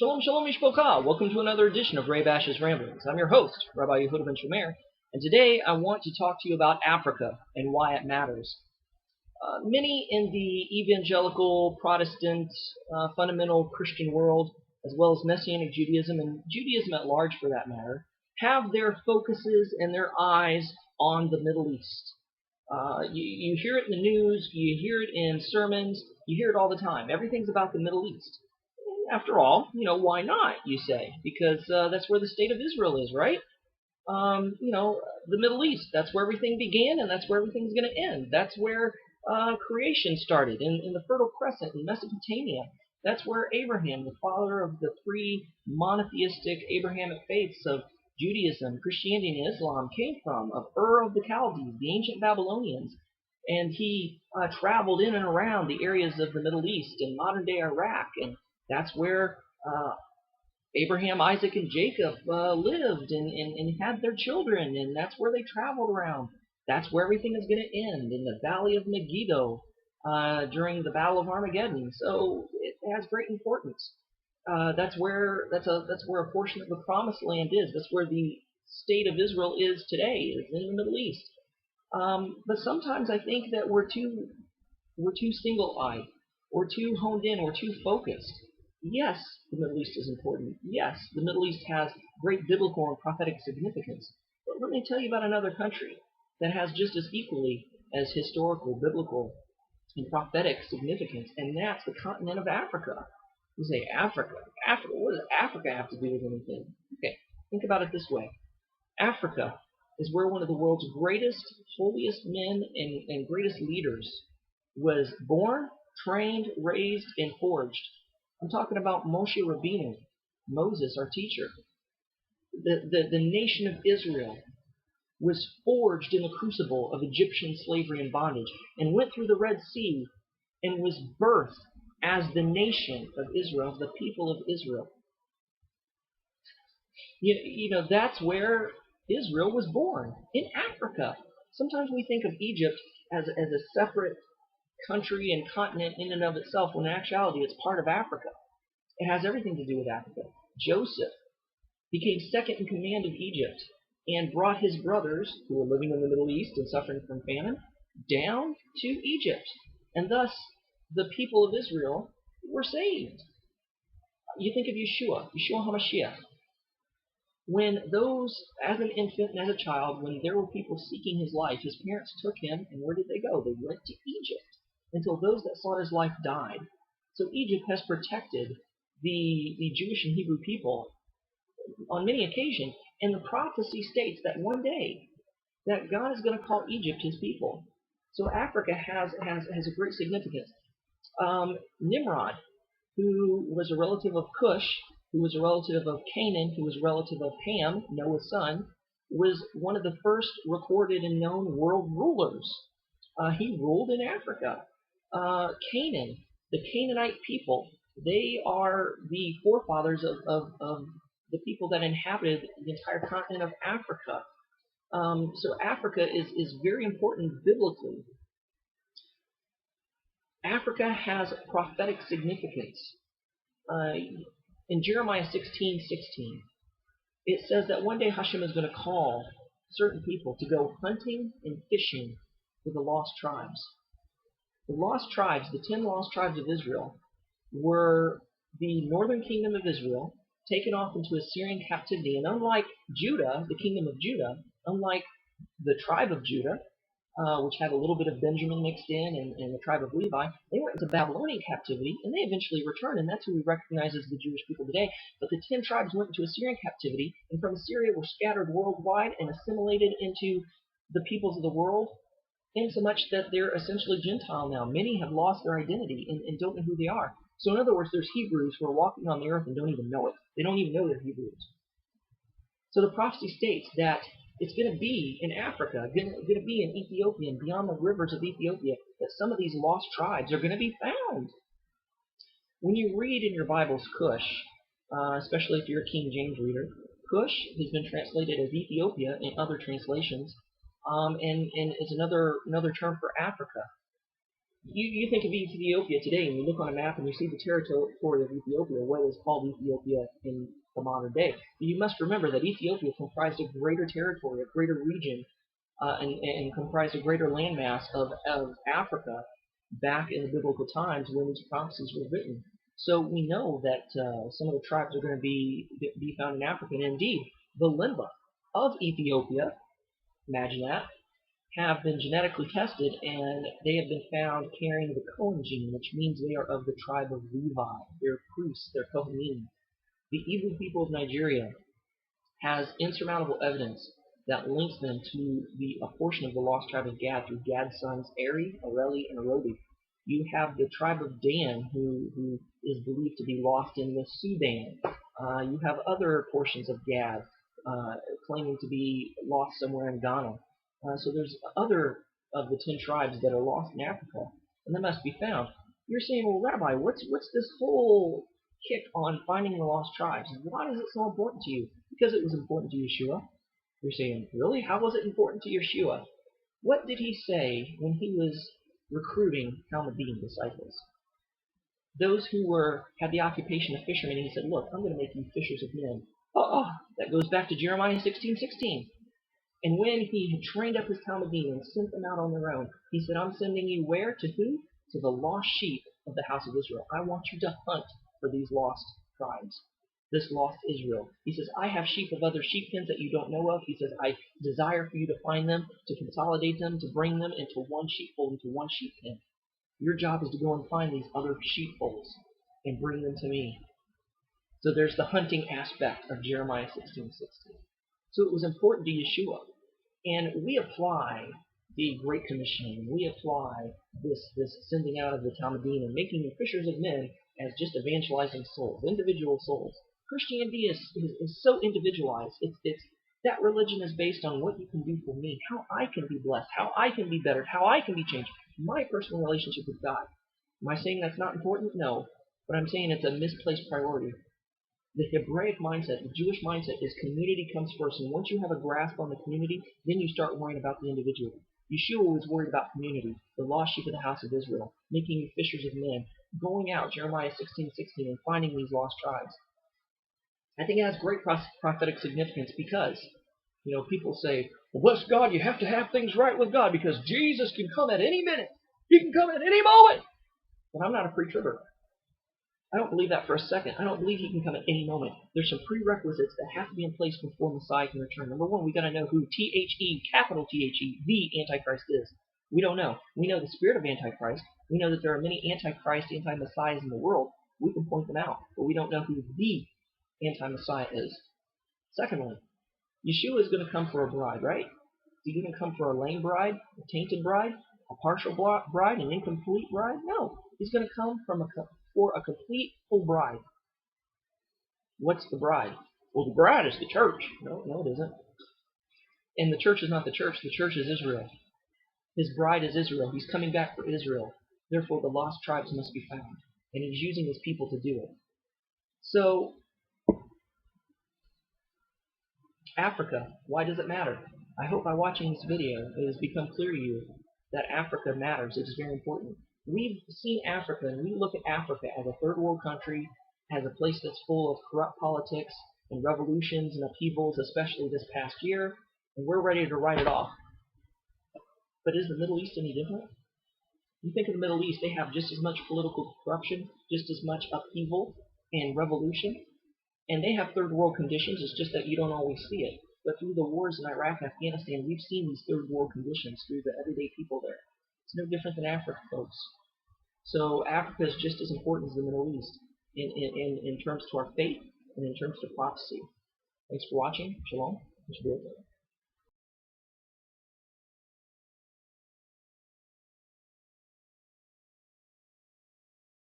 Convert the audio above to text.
Shalom, shalom, mishpocha. Welcome to another edition of Ray Bash's Ramblings. I'm your host, Rabbi Yehuda Ben Shomer, and today I want to talk to you about Africa and why it matters. Many in the evangelical, Protestant, fundamental Christian world, as well as Messianic Judaism and Judaism at large for that matter, have their focuses and their eyes on the Middle East. You hear it in the news, you hear it in sermons, you hear it all the time. Everything's about the Middle East. After all, why not, you say? Because that's where the state of Israel is, right? The Middle East, that's where everything began and that's where everything's going to end. That's where creation started, in the Fertile Crescent in Mesopotamia. That's where Abraham, the father of the three monotheistic Abrahamic faiths of Judaism, Christianity, and Islam, came from, of Ur of the Chaldees, the ancient Babylonians. And he traveled in and around the areas of the Middle East and modern-day Iraq, and that's where Abraham, Isaac, and Jacob lived and had their children, and that's where they traveled around. That's where everything is going to end, in the Valley of Megiddo during the Battle of Armageddon. So it has great importance. That's where a portion of the Promised Land is. That's where the state of Israel is today, is in the Middle East. But sometimes I think that we're too single-eyed, or too honed in, or too focused. Yes, the Middle East is important. Yes, the Middle East has great biblical and prophetic significance. But let me tell you about another country that has just as equally as historical, biblical, and prophetic significance, and that's the continent of Africa. You say, Africa? Africa? What does Africa have to do with anything? Okay, think about it this way. Africa is where one of the world's greatest, holiest men and greatest leaders was born, trained, raised, and forged. I'm talking about Moshe Rabbeinu, Moses, our teacher. The nation of Israel was forged in the crucible of Egyptian slavery and bondage, and went through the Red Sea and was birthed as the nation of Israel, the people of Israel. That's where Israel was born, in Africa. Sometimes we think of Egypt as a separate country and continent in and of itself, when in actuality it's part of Africa. It has everything to do with Africa. Joseph became second in command of Egypt and brought his brothers, who were living in the Middle East and suffering from famine, down to Egypt. And thus, the people of Israel were saved. You think of Yeshua HaMashiach. When as an infant and as a child, when there were people seeking his life, his parents took him, and where did they go? They went to Egypt, until those that sought his life died. So Egypt has protected the Jewish and Hebrew people on many occasions, and the prophecy states that one day that God is going to call Egypt his people. So Africa has a great significance. Nimrod, who was a relative of Cush, who was a relative of Canaan, who was a relative of Ham, Noah's son, was one of the first recorded and known world rulers. He ruled in Africa. Canaan, the Canaanite people, they are the forefathers of the people that inhabited the entire continent of Africa. So Africa is very important biblically. Africa has prophetic significance. In Jeremiah 16:16, it says that one day Hashem is going to call certain people to go hunting and fishing for the lost tribes. The lost tribes, the 10 lost tribes of Israel, were the northern kingdom of Israel, taken off into Assyrian captivity. And unlike Judah, the kingdom of Judah, unlike the tribe of Judah, which had a little bit of Benjamin mixed in, and the tribe of Levi, they went into Babylonian captivity, and they eventually returned, and that's who we recognize as the Jewish people today. But the 10 tribes went into Assyrian captivity, and from Assyria were scattered worldwide and assimilated into the peoples of the world, insomuch that they're essentially Gentile now. Many have lost their identity and don't know who they are. So in other words, there's Hebrews who are walking on the earth and don't even know it. They don't even know they're Hebrews. So the prophecy states that it's going to be in Africa, going to be in Ethiopia, and beyond the rivers of Ethiopia, that some of these lost tribes are going to be found. When you read in your Bibles Cush, especially if you're a King James reader, Cush has been translated as Ethiopia in other translations, and is another term for Africa. You think of Ethiopia today, and you look on a map and you see the territory of Ethiopia, what is called Ethiopia in the modern day. You must remember that Ethiopia comprised a greater territory, a greater region, and comprised a greater landmass of Africa back in the biblical times when these prophecies were written. So we know that some of the tribes are going to be found in Africa, and indeed, the Limba of Ethiopia, imagine that, have been genetically tested, and they have been found carrying the Cohen gene, which means they are of the tribe of Levi. They're priests, they're Kohanim. The Igbo people of Nigeria has insurmountable evidence that links them to a portion of the lost tribe of Gad through Gad's sons Eri, Areli, and Arobi. You have the tribe of Dan, who is believed to be lost in the Sudan. You have other portions of Gad claiming to be lost somewhere in Ghana. So there's other of the 10 tribes that are lost in Africa, and they must be found. You're saying, well, Rabbi, what's this whole kick on finding the lost tribes? Why is it so important to you? Because it was important to Yeshua. You're saying, really? How was it important to Yeshua? What did he say when he was recruiting Talmudim disciples? Those who had the occupation of fishermen, he said, look, I'm going to make you fishers of men. That goes back to Jeremiah 16:16. And when he had trained up his Talmudim and sent them out on their own, he said, I'm sending you where? To who? To the lost sheep of the house of Israel. I want you to hunt for these lost tribes, this lost Israel. He says, I have sheep of other sheep pens that you don't know of. He says, I desire for you to find them, to consolidate them, to bring them into one sheepfold, into one sheep pen. Your job is to go and find these other sheepfolds and bring them to me. So there's the hunting aspect of Jeremiah 16:16. So it was important to Yeshua. And we apply the Great Commission, we apply this sending out of the Talmudim and making them fishers of men as just evangelizing souls, individual souls. Christianity is so individualized. It's that religion is based on what you can do for me, how I can be blessed, how I can be bettered, how I can be changed, my personal relationship with God. Am I saying that's not important? No. But I'm saying it's a misplaced priority. The Hebraic mindset, the Jewish mindset, is community comes first. And once you have a grasp on the community, then you start worrying about the individual. Yeshua was worried about community, the lost sheep of the house of Israel, making you fishers of men, going out, Jeremiah 16:16, and finding these lost tribes. I think it has great prophetic significance because, people say, well, bless God, you have to have things right with God because Jesus can come at any minute. He can come at any moment. But I'm not a pre-tribber. I don't believe that for a second. I don't believe he can come at any moment. There's some prerequisites that have to be in place before Messiah can return. Number one, we got to know who T-H-E, capital T-H-E, the Antichrist is. We don't know. We know the spirit of Antichrist. We know that there are many Antichrist, anti-Messiahs in the world. We can point them out, but we don't know who the anti-Messiah is. Secondly, Yeshua is going to come for a bride, right? Is he going to come for a lame bride, a tainted bride, a partial bride, an incomplete bride? No. He's going to come for a complete full bride. What's the bride? Well, the bride is the church. No, it isn't. And the church is not the church. The church is Israel. His bride is Israel. He's coming back for Israel. Therefore, the lost tribes must be found. And he's using his people to do it. So, Africa, why does it matter? I hope by watching this video, it has become clear to you that Africa matters. It is very important. We've seen Africa, and we look at Africa as a third world country, as a place that's full of corrupt politics and revolutions and upheavals, especially this past year, and we're ready to write it off. But is the Middle East any different? You think of the Middle East, they have just as much political corruption, just as much upheaval and revolution, and they have third world conditions. It's just that you don't always see it. But through the wars in Iraq and Afghanistan, we've seen these third world conditions through the everyday people there. It's no different than Africa, folks. So Africa is just as important as the Middle East in terms to our faith and in terms to prophecy. Thanks for watching. Shalom.